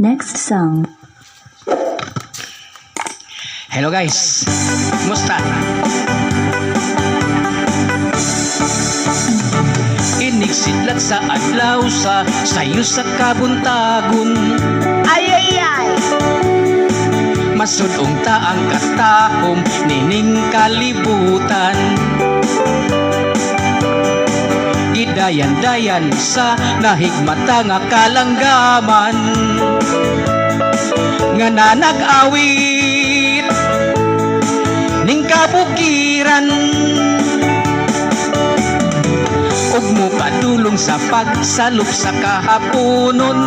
Next song. Hello guys, kumusta? Inigsidlat sa adlaw sa sayo sa kabuntagon. Ay, ay, ay. Masudong ta ang katahom nining kalibutan. Gidayan-dayan sa nahigmata nga kalanggaman. Nga nanag-awit ning kabukiran. Ug mo padulong sa pagsalop sa kahaponon.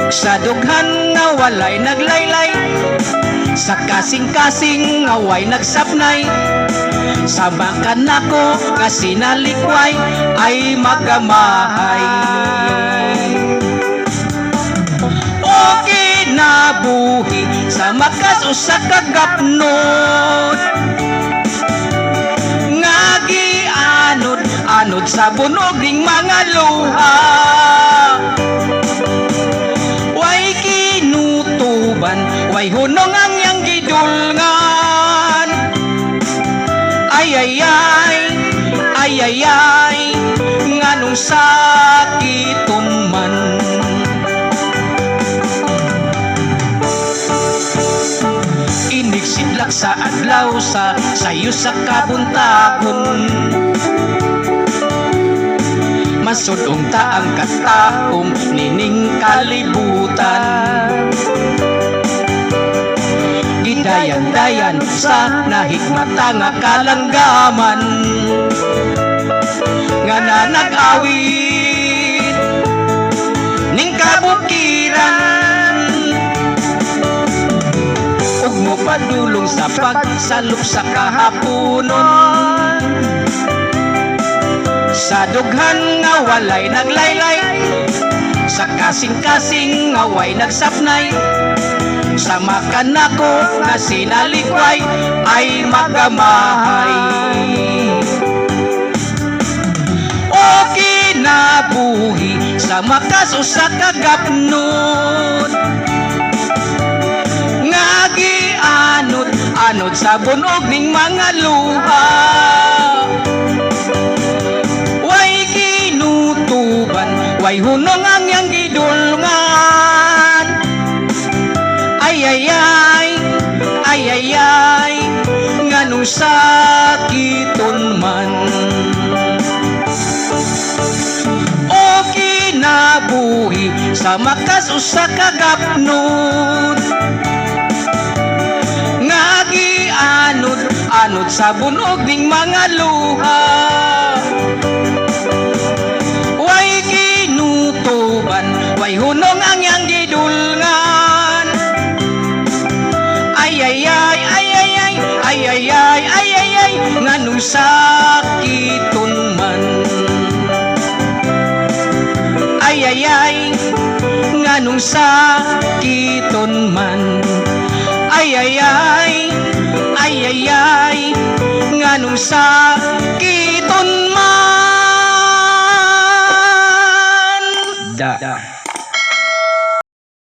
Sa dughan nga walay naglaylay, sa kasing-kasing nga way nagsapnay. Sa bangkan nako nga sinalikway ay magamahay. O kinabuhi sa makas o sa kagapnod, nga gianod-anod sa bunog ning mga luha. Way kinutuban, way hunong ang yang gidulngan. Ay ay ay, ay ay ay, nganong sakiton man. Inigsidlak sa adlaw sa sayo sa kabuntagon. Masudong ta ang katahom nining kalibutan. Gidayan-dayan sa nahigmata nga kalanggaman. Nga nanag-awit ning kabukiran. Ug mo padulong sa pagsalop sa kahaponon. Sa dughan nga walay naglaylay, sa kasing-kasing nga way nagsapnay. Sa makan nako nga sinalikway ay magamahay. O kinabuhi sa makas o sa kagapnod, nga gianod-anod sa bunog ning mga luha. Way kinutuban, way hunong ang yang gidulngan. Ay ay ay, ay ay ay, nganong sakiton man. O kinabuhi sa makas o sa kagapnod, nga gianod-anod sa bunog ning mga luha. Way kinutuban, way hunong ang yang gidulngan. Ay ay ay, ay ay ay, ay ay ay, ay ay ay, nganong sakiton man. Ay ay ay, nganong sakiton man. Ay ay ay, ay ay ay, nganong sakiton